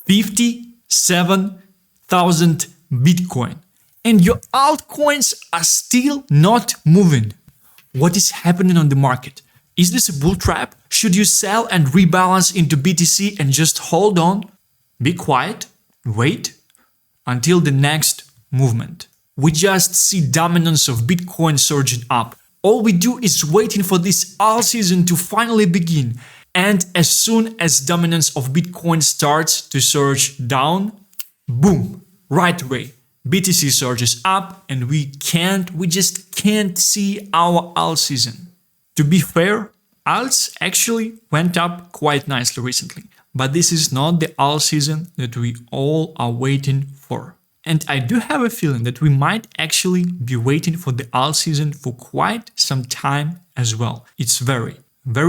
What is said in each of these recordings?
57,000 Bitcoin. And your altcoins are still not moving. What is happening on the market? Is this a bull trap? Should you sell and rebalance into BTC and just hold on? Be quiet, wait until the next movement. We just see dominance of Bitcoin surging up. All we do is waiting for this alt season to finally begin. And as soon as dominance of Bitcoin starts to surge down, boom, right away, BTC surges up and we just can't see our alt season. To be fair, alts actually went up quite nicely recently, but this is not the alt season that we all are waiting for. And I do have a feeling that we might actually be waiting for the alt season for quite some time as well. It's very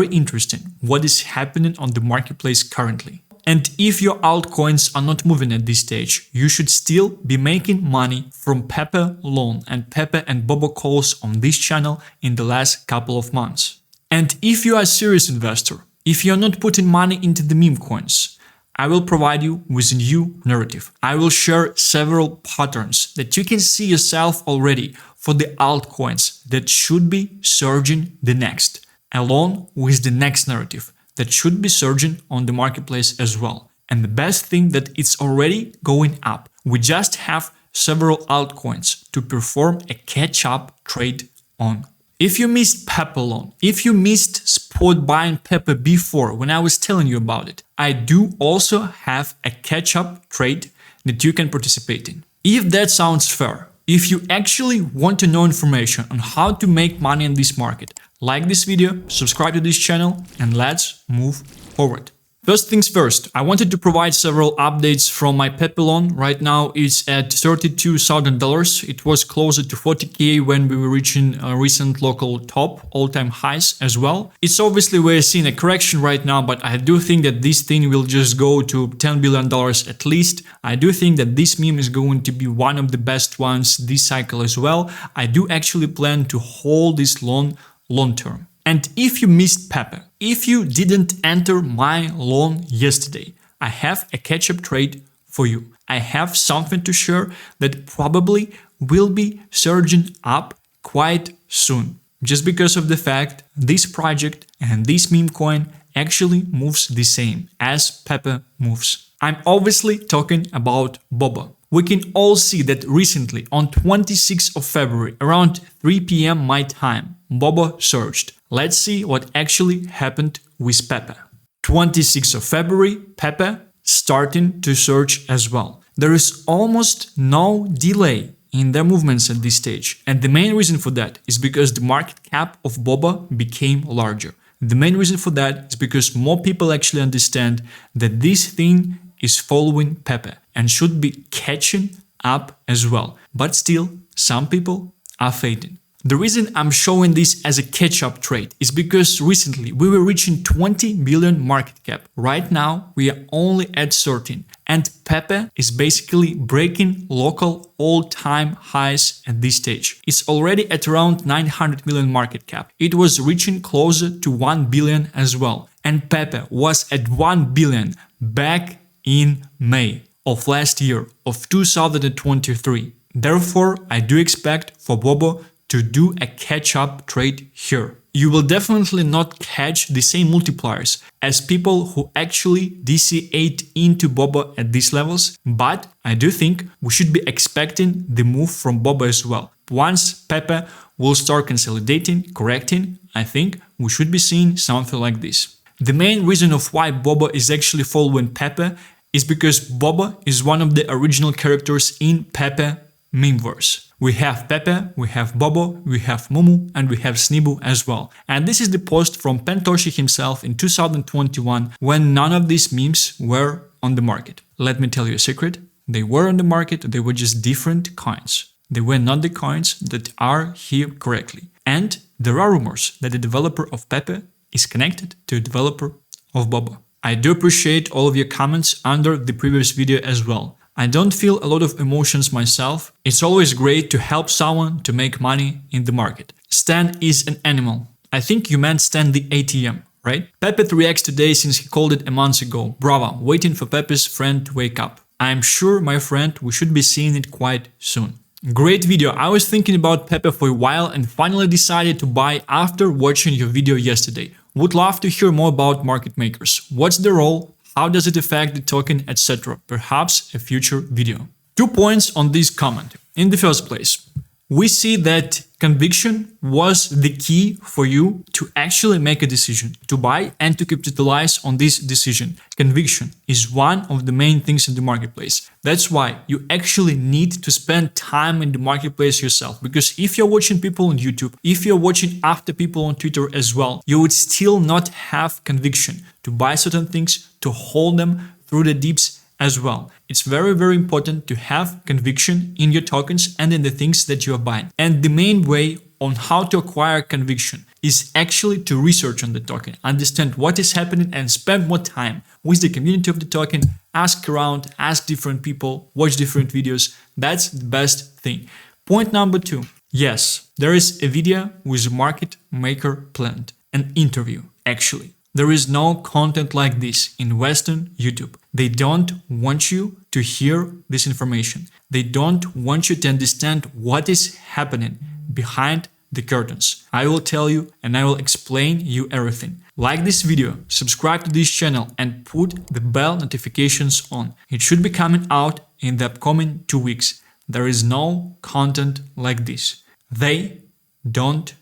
interesting what is happening on the marketplace currently. And if your altcoins are not moving at this stage, you should still be making money from PEPE loan and PEPE and BOBO calls on this channel in the last couple of months. And if you are a serious investor, if you're not putting money into the meme coins, I will provide you with a new narrative. I will share several patterns that you can see yourself already for the altcoins that should be surging the next, along with the next narrative that should be surging on the marketplace as well. And the best thing that it's already going up. We just have several altcoins to perform a catch-up trade on. If you missed PEPE loan, if you missed spot buying PEPE before when I was telling you about it, I do also have a catch-up trade that you can participate in. If that sounds fair, if you actually want to know information on how to make money in this market, like this video, subscribe to this channel, and let's move forward. First things first, I wanted to provide several updates from my PEPE loan. Right now it's at $32,000. It was closer to 40K when we were reaching a recent local top, all-time highs as well. It's obviously we're seeing a correction right now, but I do think that this thing will just go to $10 billion at least. I do think that this meme is going to be one of the best ones this cycle as well. I do actually plan to hold this loan long term. And if you missed PEPE, if you didn't enter my loan yesterday, I have a catch-up trade for you. I have something to share that probably will be surging up quite soon. Just because of the fact this project and this meme coin actually moves the same as PEPE moves. I'm obviously talking about BOBA. We can all see that recently on 26th of February around 3 PM my time, BOBA surged. Let's see what actually happened with PEPE. 26th of February, PEPE starting to surge as well. There is almost no delay in their movements at this stage. And the main reason for that is because the market cap of BOBA became larger. The main reason for that is because more people actually understand that this thing is following PEPE and should be catching up as well. But still, some people are fading. The reason I'm showing this as a catch-up trade is because recently we were reaching 20 billion market cap. Right now we are only at 13, and PEPE is basically breaking local all-time highs at this stage. It's already at around 900 million market cap. It was reaching closer to 1 billion as well, and PEPE was at 1 billion back in May of last year, of 2023. Therefore, I do expect for BOBA to do a catch-up trade here. You will definitely not catch the same multipliers as people who actually DCA'd into BOBA at these levels, but I do think we should be expecting the move from BOBA as well. Once PEPE will start consolidating, correcting, I think we should be seeing something like this. The main reason of why BOBA is actually following PEPE is because BOBA is one of the original characters in PEPE memeverse. We have PEPE, we have BOBO, we have Mumu, and we have Snibu as well. And this is the post from Pentoshi himself in 2021 when none of these memes were on the market. Let me tell you a secret. They were on the market, they were just different coins. They were not the coins that are here correctly. And there are rumors that the developer of PEPE is connected to a developer of BOBA. I do appreciate all of your comments under the previous video as well. I don't feel a lot of emotions myself. It's always great to help someone to make money in the market. Stan is an animal. I think you meant Stan the ATM, right? PEPE3X today since he called it a month ago. Bravo, waiting for Pepe's friend to wake up. I'm sure, my friend, we should be seeing it quite soon. Great video. I was thinking about Pepe for a while and finally decided to buy after watching your video yesterday. Would love to hear more about market makers. What's the role? How does it affect the token, etc.? Perhaps a future video. 2 points on this comment. In the first place, we see that conviction was the key for you to actually make a decision, to buy and to capitalize on this decision. Conviction is one of the main things in the marketplace. That's why you actually need to spend time in the marketplace yourself. Because if you're watching people on YouTube, if you're watching after people on Twitter as well, you would still not have conviction to buy certain things, to hold them through the dips as well. It's very, very important to have conviction in your tokens and in the things that you are buying. And the main way on how to acquire conviction is actually to research on the token, understand what is happening and spend more time with the community of the token, ask around, ask different people, watch different videos. That's the best thing. Point number 2. Yes, there is a video with a market maker planned, an interview actually. There is no content like this in Western YouTube. They don't want you to hear this information. They don't want you to understand what is happening behind the curtains. I will tell you and I will explain you everything. Like this video, subscribe to this channel and put the bell notifications on. It should be coming out in the upcoming 2 weeks. There is no content like this. They don't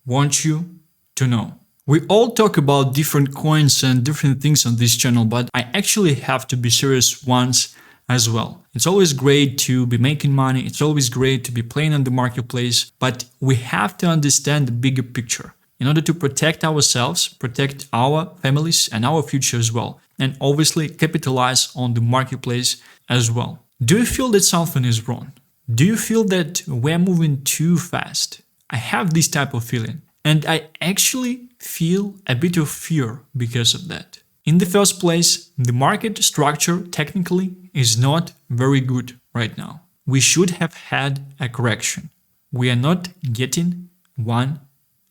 want you to know. We all talk about different coins and different things on this channel, but I actually have to be serious once as well. It's always great to be making money. It's always great to be playing on the marketplace, but we have to understand the bigger picture in order to protect ourselves, protect our families and our future as well, and obviously capitalize on the marketplace as well. Do you feel that something is wrong? Do you feel that we're moving too fast? I have this type of feeling. And I actually feel a bit of fear because of that. In the first place, the market structure technically is not very good right now. We should have had a correction. We are not getting one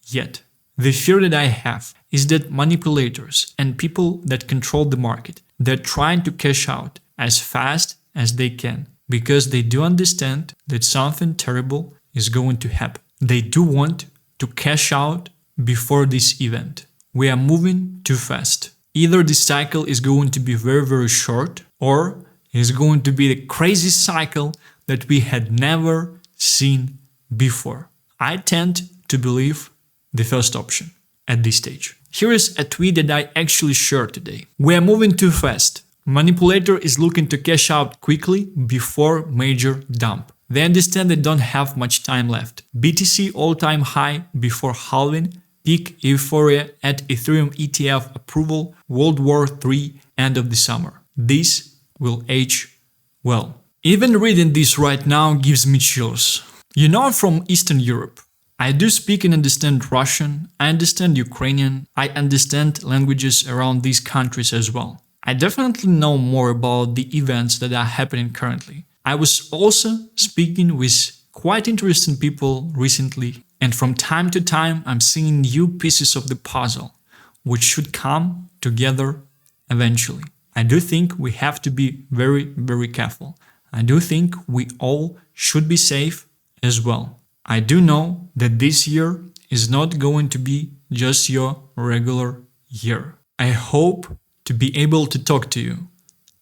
yet. The fear that I have is that manipulators and people that control the market, they're trying to cash out as fast as they can because they do understand that something terrible is going to happen. They do want to cash out before this event. We are moving too fast. Either this cycle is going to be very, very short, or it's going to be the crazy cycle that we had never seen before. I tend to believe the first option at this stage. Here is a tweet that I actually shared today. We are moving too fast. Manipulator is looking to cash out quickly before major dump. They understand they don't have much time left. BTC all-time high before halving, peak euphoria at Ethereum ETF approval, World War III end of the summer. This will age well. Even reading this right now gives me chills. You know I'm from Eastern Europe. I do speak and understand Russian, I understand Ukrainian, I understand languages around these countries as well. I definitely know more about the events that are happening currently. I was also speaking with quite interesting people recently, and from time to time I'm seeing new pieces of the puzzle which should come together eventually. I do think we have to be very, very careful. I do think we all should be safe as well. I do know that this year is not going to be just your regular year. I hope to be able to talk to you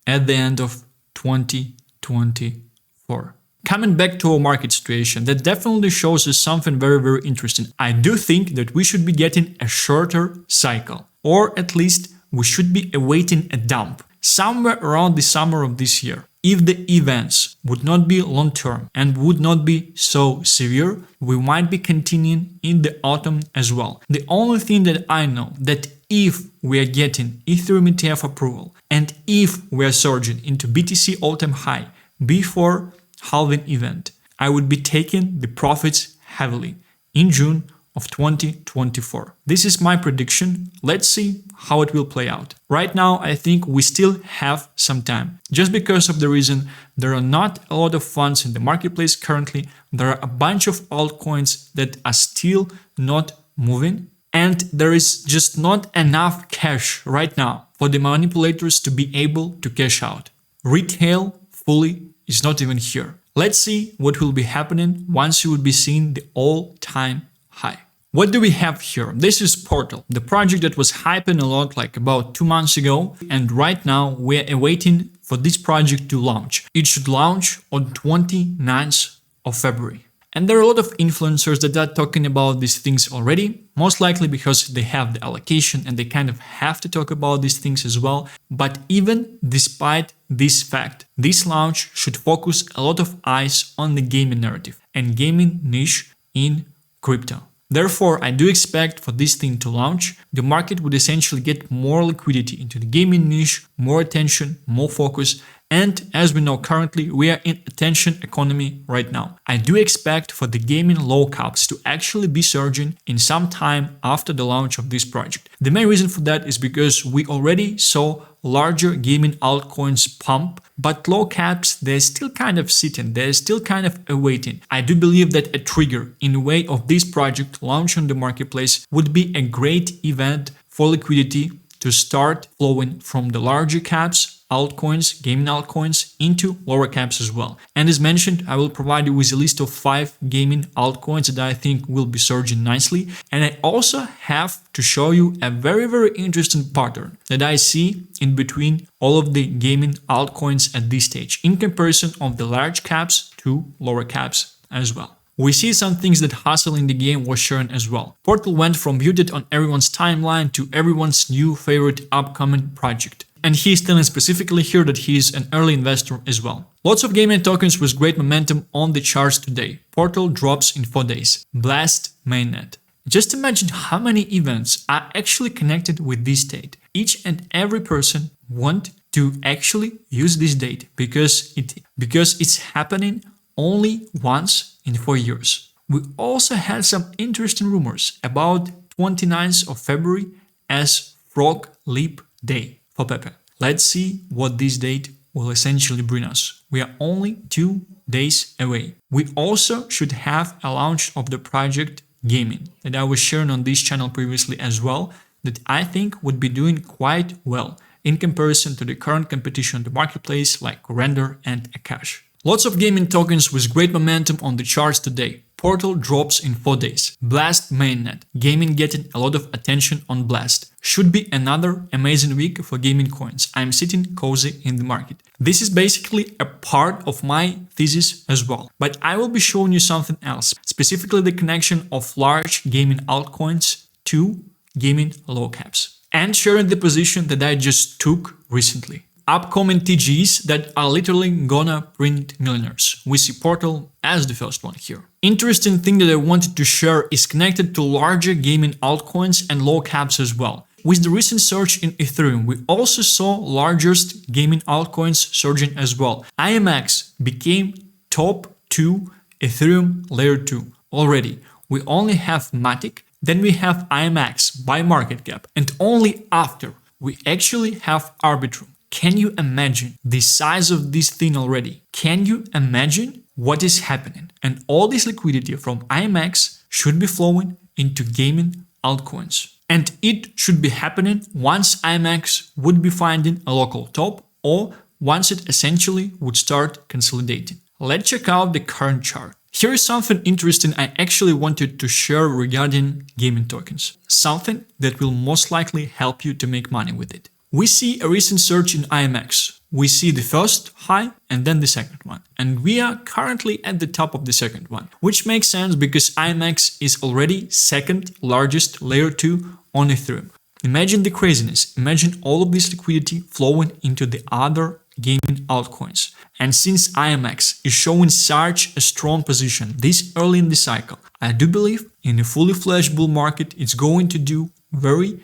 at the end of 2024. Coming back to our market situation, that definitely shows us something very, very interesting. I do think that we should be getting a shorter cycle, or at least we should be awaiting a dump somewhere around the summer of this year. If the events would not be long-term and would not be so severe, we might be continuing in the autumn as well. The only thing that I know that if we are getting Ethereum ETF approval and if we are surging into BTC all-time high before halving event, I would be taking the profits heavily in June of 2024. This is my prediction. Let's see how it will play out. Right now, I think we still have some time. Just because of the reason there are not a lot of funds in the marketplace currently, there are a bunch of altcoins that are still not moving. And there is just not enough cash right now for the manipulators to be able to cash out. Retail fully is not even here. Let's see what will be happening once you will be seeing the all-time high. What do we have here? This is Portal, the project that was hyping a lot like about 2 months ago, and right now we're awaiting for this project to launch. It should launch on 29th of February. And there are a lot of influencers that are talking about these things already, most likely because they have the allocation and they kind of have to talk about these things as well. But even despite this fact, this launch should focus a lot of eyes on the gaming narrative and gaming niche in crypto. Therefore, I do expect for this thing to launch, the market would essentially get more liquidity into the gaming niche, more attention, more focus. And as we know currently, we are in attention economy right now. I do expect for the gaming low caps to actually be surging in some time after the launch of this project. The main reason for that is because we already saw larger gaming altcoins pump, but low caps, they're still kind of sitting, they're still kind of awaiting. I do believe that a trigger in the way of this project launch on the marketplace would be a great event for liquidity to start flowing from the larger caps, altcoins, gaming altcoins, into lower caps as well. And as mentioned, I will provide you with a list of 5 gaming altcoins that I think will be surging nicely. And I also have to show you a very interesting pattern that I see in between all of the gaming altcoins at this stage, in comparison of the large caps to lower caps as well. We see some things that Hustle in the game was sharing as well. Portal went from muted on everyone's timeline to everyone's new favorite upcoming project. And he's telling specifically here that he's an early investor as well. Lots of gaming tokens with great momentum on the charts today. Portal drops in 4 days. Blast mainnet. Just imagine how many events are actually connected with this date. Each and every person want to actually use this date because it's happening only once in 4 years. We also had some interesting rumors about 29th of February as Frog Leap Day for PEPE. Let's see what this date will essentially bring us. We are only 2 days away. We also should have a launch of the project Gaming that I was sharing on this channel previously as well, that I think would be doing quite well in comparison to the current competition on the marketplace like Render and Akash. Lots of gaming tokens with great momentum on the charts today. Portal drops in 4 days. Blast mainnet. Gaming getting a lot of attention on Blast. Should be another amazing week for gaming coins. I'm sitting cozy in the market. This is basically a part of my thesis as well. But I will be showing you something else. Specifically the connection of large gaming altcoins to gaming low caps. And sharing the position that I just took recently. Upcoming TGs that are literally gonna print millionaires. We see Portal as the first one here. Interesting thing that I wanted to share is connected to larger gaming altcoins and low caps as well. With the recent surge in Ethereum, we also saw largest gaming altcoins surging as well. IMX became top 2 Ethereum layer 2 already. We only have Matic, then we have IMX by market cap, and only after we actually have Arbitrum. Can you imagine the size of this thing already? Can you imagine what is happening? And all this liquidity from IMX should be flowing into gaming altcoins. And it should be happening once IMX would be finding a local top or once it essentially would start consolidating. Let's check out the current chart. Here is something interesting I actually wanted to share regarding gaming tokens. Something that will most likely help you to make money with it. We see a recent surge in IMX. We see the first high and then the second one. And we are currently at the top of the second one, which makes sense because IMX is already second largest layer 2 on Ethereum. Imagine the craziness. Imagine all of this liquidity flowing into the other gaming altcoins. And since IMX is showing such a strong position this early in the cycle, I do believe in a fully fledged bull market, it's going to do very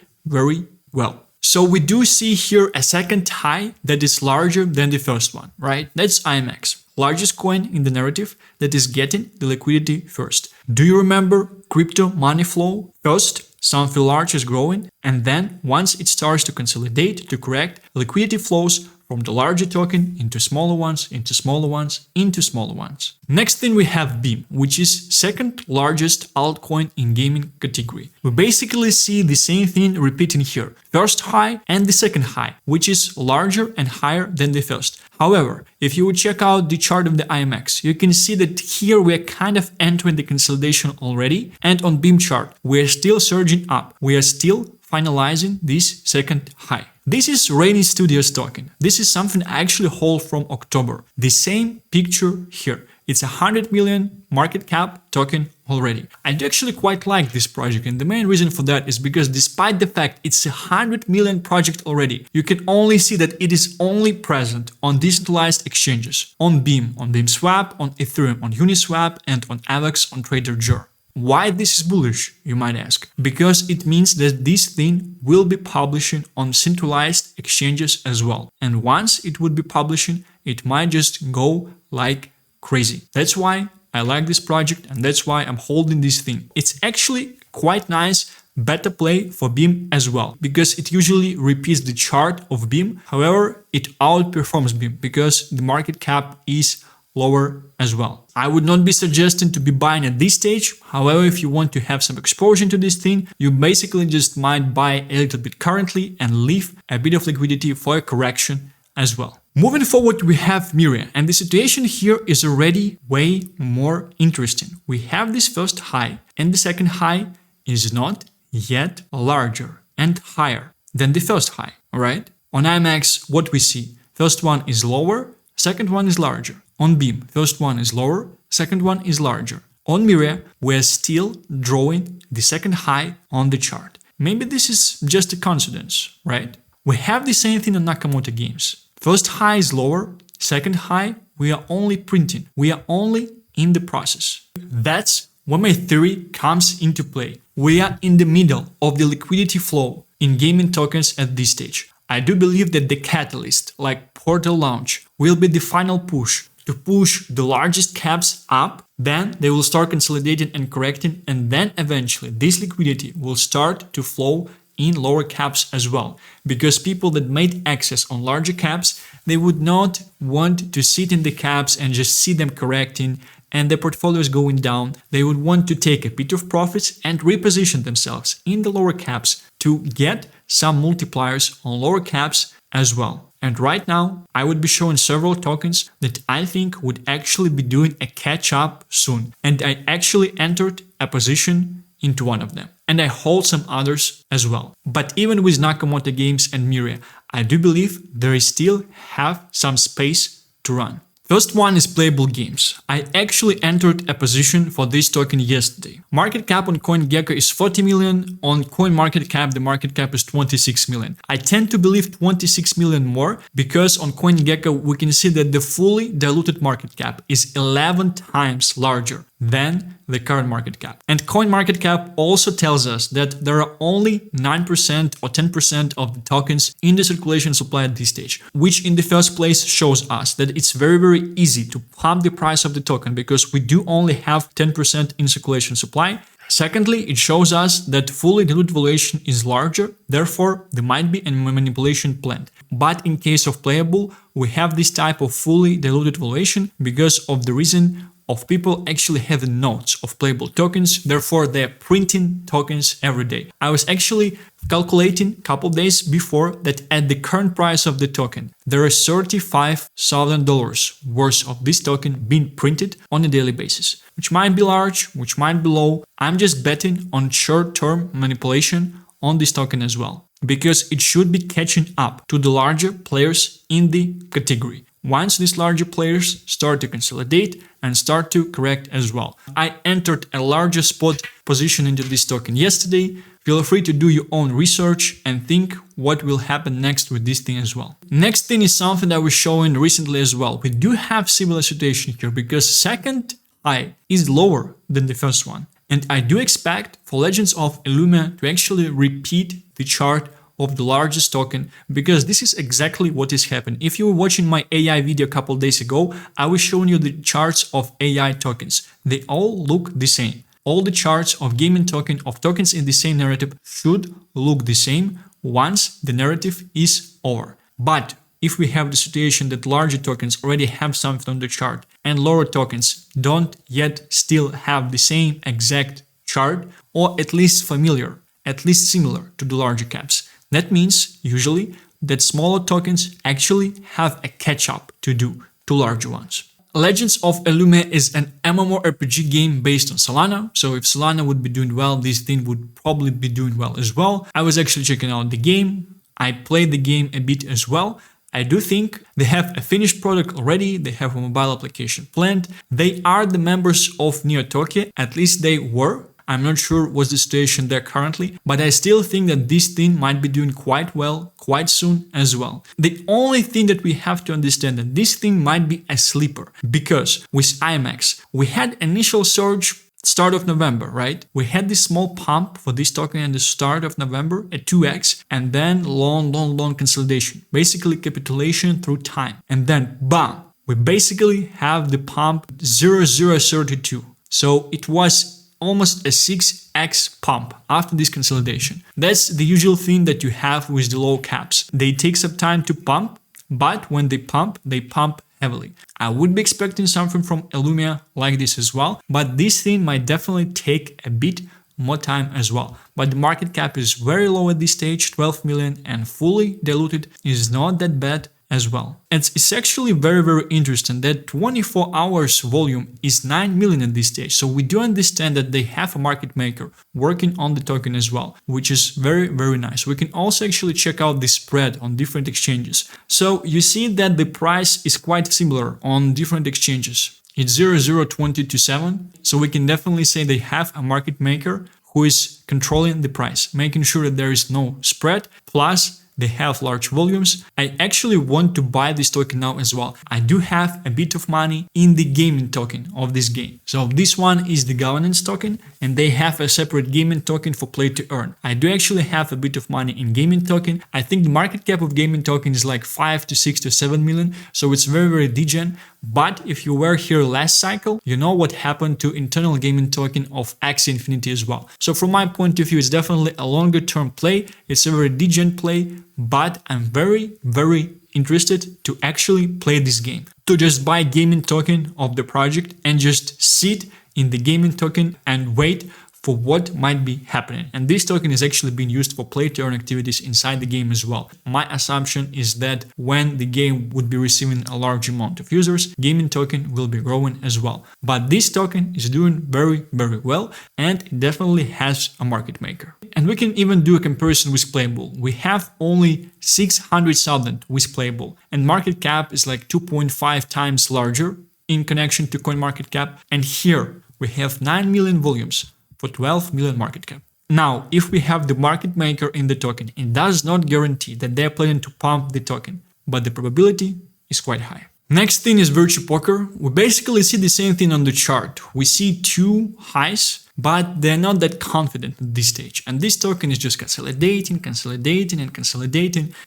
well. So we do see here a second high that is larger than the first one, right? That's IMX, largest coin in the narrative that is getting the liquidity first. Do you remember crypto money flow? First, something large is growing, and then once it starts to consolidate, to correct, liquidity flows from the larger token into smaller ones, into smaller ones, into smaller ones. Next thing we have BEAM, which is second largest altcoin in gaming category. We basically see the same thing repeating here. First high and the second high, which is larger and higher than the first. However, if you would check out the chart of the IMX, you can see that here we are kind of entering the consolidation already, and on BEAM chart we are still surging up. We are still finalizing this second high. This is Raini Studios Token. This is something I actually hold from October. The same picture here. It's a 100 million market cap token already. I do actually quite like this project, and the main reason for that is because despite the fact it's a 100 million project already, you can only see that it is only present on decentralized exchanges, on BEAM, on BEAMSwap, on Ethereum, on Uniswap, and on AVAX on TraderJour. Why this is bullish, you might ask? Because it means that this thing will be publishing on centralized exchanges as well. And once it would be publishing, it might just go like crazy. That's why I like this project, and that's why I'm holding this thing. It's actually quite nice beta play for BEAM as well, because it usually repeats the chart of BEAM. However, it outperforms BEAM because the market cap is lower as well. I would not be suggesting to be buying at this stage. However, if you want to have some exposure to this thing, you basically just might buy a little bit currently and leave a bit of liquidity for a correction as well. Moving forward, we have Myria, and the situation here is already way more interesting. We have this first high, and the second high is not yet larger and higher than the first high, alright? On IMX, what we see? First one is lower, second one is larger. On BEAM, first one is lower, second one is larger. On Myria, we're still drawing the second high on the chart. Maybe this is just a coincidence, right? We have the same thing on Nakamoto Games. First high is lower, second high, we are only printing. We are only in the process. That's when my theory comes into play. We are in the middle of the liquidity flow in gaming tokens at this stage. I do believe that the catalyst, like portal launch, will be the final push to push the largest caps up. Then they will start consolidating and correcting, and then eventually this liquidity will start to flow in lower caps as well, because people that made access on larger caps, they would not want to sit in the caps and just see them correcting and their portfolios going down. They would want to take a bit of profits and reposition themselves in the lower caps to get some multipliers on lower caps as well. And right now, I would be showing several tokens that I think would actually be doing a catch up soon. And I actually entered a position into one of them. And I hold some others as well. But even with Nakamoto Games and Myria, I do believe there is still have some space to run. First one is PLAYA3ULL Games. I actually entered a position for this token yesterday. Market cap on CoinGecko is 40 million, on CoinMarketCap the market cap is 26 million. I tend to believe 26 million more because on CoinGecko we can see that the fully diluted market cap is 11 times larger than the current market cap. And CoinMarketCap also tells us that there are only 9% or 10% of the tokens in the circulation supply at this stage, which in the first place shows us that it's very easy to pump the price of the token because we do only have 10% in circulation supply. Secondly, it shows us that fully diluted valuation is larger, therefore there might be a manipulation planned. But in case of PLAYA3ULL, we have this type of fully diluted valuation because of the reason of people actually having nodes of PLAYA3ULL tokens, therefore they're printing tokens every day. I was actually calculating a couple days before that at the current price of the token, there is $35,000 worth of this token being printed on a daily basis, which might be large, which might be low. I'm just betting on short-term manipulation on this token as well, because it should be catching up to the larger players in the category. Once these larger players start to consolidate and start to correct as well. I entered a larger spot position into this token yesterday. Feel free to do your own research and think what will happen next with this thing as well. Next thing is something that I was showing recently as well. We do have similar situation here because second high is lower than the first one. And I do expect for Legends of Elumia to actually repeat the chart of the largest token, because this is exactly what is happening. If you were watching my AI video a couple days ago, I was showing you the charts of AI tokens. They all look the same. All the charts of gaming token, of tokens in the same narrative should look the same once the narrative is over. But if we have the situation that larger tokens already have something on the chart and lower tokens don't yet still have the same exact chart, or at least familiar, at least similar to the larger caps, that means usually that smaller tokens actually have a catch-up to do to larger ones. Legends of Elumia is an MMORPG game based on Solana, so if Solana would be doing well, this thing would probably be doing well as well. I was actually checking out the game, I played the game a bit as well. I do think they have a finished product already, they have a mobile application planned, they are the members of Neo Tokyo, at least they were. I'm not sure what's the situation there currently, but I still think that this thing might be doing quite well, quite soon as well. The only thing that we have to understand that this thing might be a sleeper, because with IMAX, we had initial surge start of November, right? We had this small pump for this token at the start of November at 2x, and then long consolidation, basically capitulation through time. And then bam, we basically have the pump 0032. So it was almost a 6x pump after this consolidation. That's the usual thing that you have with the low caps. They take some time to pump, but when they pump heavily. I would be expecting something from Elumia like this as well, but this thing might definitely take a bit more time as well. But the market cap is very low at this stage, 12 million, and fully diluted is not that bad as well. It's actually very interesting that 24 hours volume is 9 million at this stage. So we do understand that they have a market maker working on the token as well, which is very nice. We can also actually check out the spread on different exchanges. So you see that the price is quite similar on different exchanges. It's 0020 to 7. So we can definitely say they have a market maker who is controlling the price, making sure that there is no spread, plus they have large volumes. I actually want to buy this token now as well. I do have a bit of money in the gaming token of this game. So this one is the governance token, and they have a separate gaming token for play to earn. I do actually have a bit of money in gaming token. I think the market cap of gaming token is like 5 to 6 to 7 million. So it's very degen. But if you were here last cycle, you know what happened to internal gaming token of Axie Infinity as well. So from my point of view, it's definitely a longer term play. It's a very degen play, but I'm very interested to actually play this game. To just buy gaming token of the project and just sit in the gaming token and wait for what might be happening. And this token is actually being used for play to earn activities inside the game as well. My assumption is that when the game would be receiving a large amount of users, gaming token will be growing as well. But this token is doing very well, and it definitely has a market maker. And we can even do a comparison with Playable. We have only 600,000 with Playable, and market cap is like 2.5 times larger in connection to CoinMarketCap. And here we have 9 million volumes for 12 million market cap. Now, if we have the market maker in the token, it does not guarantee that they're planning to pump the token, but the probability is quite high. Next thing is Virtual Poker. We basically see the same thing on the chart. We see two highs, but they're not that confident at this stage. And this token is just consolidating.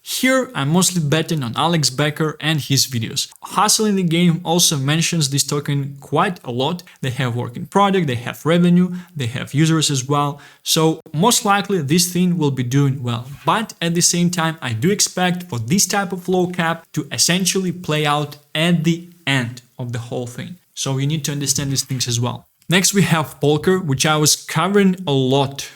Here, I'm mostly betting on Alex Becker and his videos. Hustle in the Game also mentions this token quite a lot. They have working product, they have revenue, they have users as well. So most likely this thing will be doing well. But at the same time, I do expect for this type of low cap to essentially play out at the end of the whole thing. So you need to understand these things as well. Next we have Polker, which I was covering a lot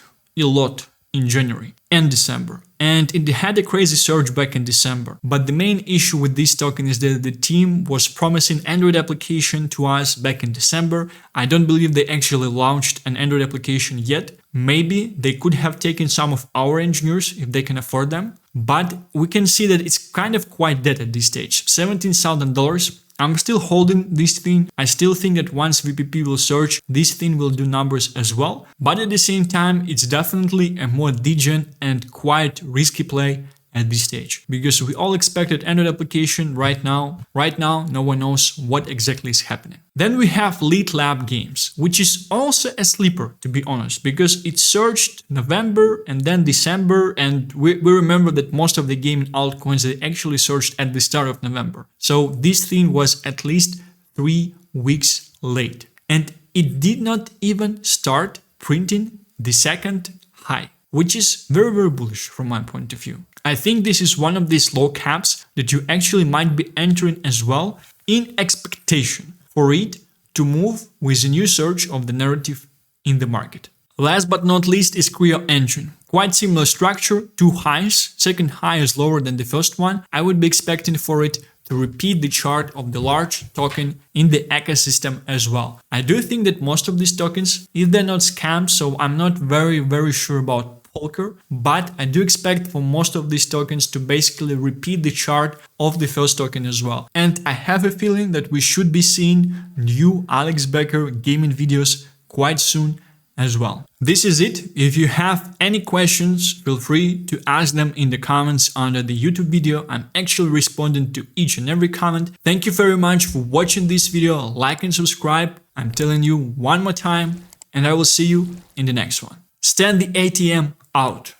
in January and December. And it had a crazy surge back in December. But the main issue with this token is that the team was promising Android application to us back in December. I don't believe they actually launched an Android application yet. Maybe they could have taken some of our engineers if they can afford them. But we can see that it's kind of quite dead at this stage. $17,000. I'm still holding this thing. I still think that once VPP will surge, this thing will do numbers as well. But at the same time, it's definitely a more degen and quite risky play at this stage, because we all expected Android application right now. No one knows what exactly is happening. Then we have LitLab Games, which is also a sleeper, to be honest, because it surged November and then December, and we remember that most of the gaming altcoins, they actually surged at the start of November. So this thing was at least 3 weeks late, and it did not even start printing the second high. which is very, very bullish from my point of view. I think this is one of these low caps that you actually might be entering as well in expectation for it to move with a new surge of the narrative in the market. Last but not least is Creo Engine. Quite similar structure, two highs, second high is lower than the first one. I would be expecting for it to repeat the chart of the large token in the ecosystem as well. I do think that most of these tokens, if they're not scams, so I'm not very sure about Polker, but I do expect for most of these tokens to basically repeat the chart of the first token as well. And I have a feeling that we should be seeing new Alex Becker gaming videos quite soon as well. This is it. If you have any questions, feel free to ask them in the comments under the YouTube video. I'm actually responding to each and every comment. Thank you very much for watching this video. Like and subscribe. I'm telling you one more time, and I will see you in the next one. Stand the ATM out.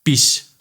Peace.